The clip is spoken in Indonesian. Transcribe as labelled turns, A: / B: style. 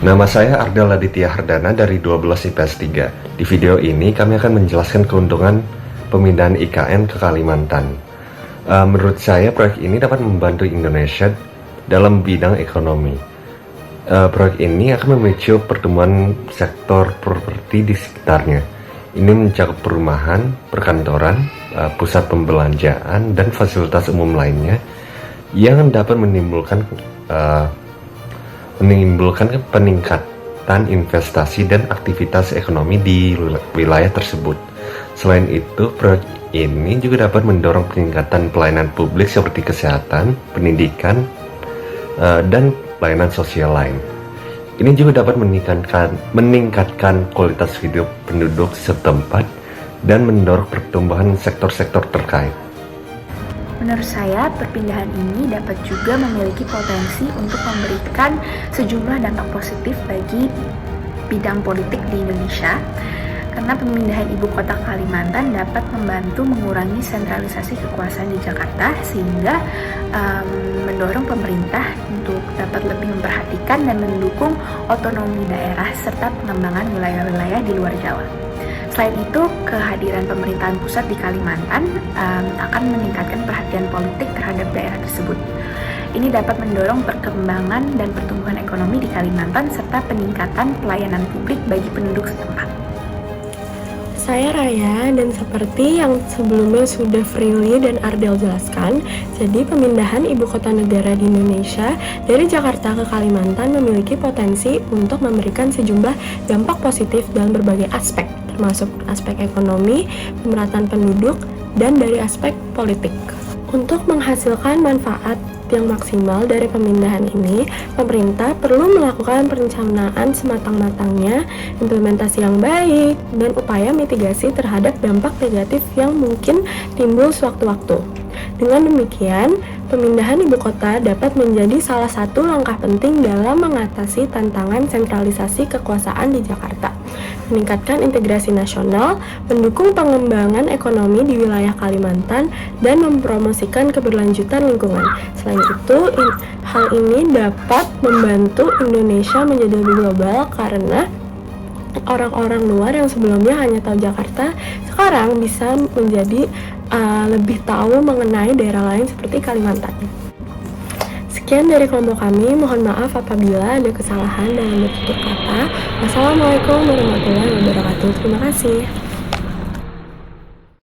A: Nama saya Ardel Aditya Hardana dari 12 IPS 3. Di video ini kami akan menjelaskan keuntungan pemindahan IKN ke Kalimantan. Menurut saya proyek ini dapat membantu Indonesia dalam bidang ekonomi. Proyek ini akan memicu pertumbuhan sektor properti di sekitarnya. Ini mencakup perumahan, perkantoran, pusat pembelanjaan, dan fasilitas umum lainnya yang dapat menimbulkan peningkatan investasi dan aktivitas ekonomi di wilayah tersebut. Selain itu, proyek ini juga dapat mendorong peningkatan pelayanan publik seperti kesehatan, pendidikan, dan pelayanan sosial lain. Ini juga dapat meningkatkan kualitas hidup penduduk setempat dan mendorong pertumbuhan sektor-sektor terkait.
B: Menurut saya, perpindahan ini dapat juga memiliki potensi untuk memberikan sejumlah dampak positif bagi bidang politik di Indonesia, karena pemindahan ibu kota Kalimantan dapat membantu mengurangi sentralisasi kekuasaan di Jakarta, sehingga mendorong pemerintah untuk dapat lebih memperhatikan dan mendukung otonomi daerah serta pengembangan wilayah-wilayah di luar Jawa. Selain itu, kehadiran pemerintahan pusat di Kalimantan akan meningkatkan perhatian politik terhadap daerah tersebut. Ini dapat mendorong perkembangan dan pertumbuhan ekonomi di Kalimantan serta peningkatan pelayanan publik bagi penduduk setempat.
C: Saya Raya, dan seperti yang sebelumnya sudah Frilly dan Ardel jelaskan, jadi pemindahan ibu kota negara di Indonesia dari Jakarta ke Kalimantan memiliki potensi untuk memberikan sejumlah dampak positif dalam berbagai aspek, termasuk aspek ekonomi, pemerataan penduduk, dan dari aspek politik. Untuk menghasilkan manfaat yang maksimal dari pemindahan ini, pemerintah perlu melakukan perencanaan sematang-matangnya, implementasi yang baik, dan upaya mitigasi terhadap dampak negatif yang mungkin timbul sewaktu-waktu. Dengan demikian, pemindahan ibu kota dapat menjadi salah satu langkah penting dalam mengatasi tantangan sentralisasi kekuasaan di Jakarta, meningkatkan integrasi nasional, mendukung pengembangan ekonomi di wilayah Kalimantan, dan mempromosikan keberlanjutan lingkungan. Selain itu, hal ini dapat membantu Indonesia menjadi lebih global karena orang-orang luar yang sebelumnya hanya tahu Jakarta, sekarang bisa menjadi lebih tahu mengenai daerah lain seperti Kalimantan. Sekian dari kelompok kami, mohon maaf apabila ada kesalahan dalam bertutur kata. Wassalamualaikum warahmatullahi wabarakatuh. Terima kasih.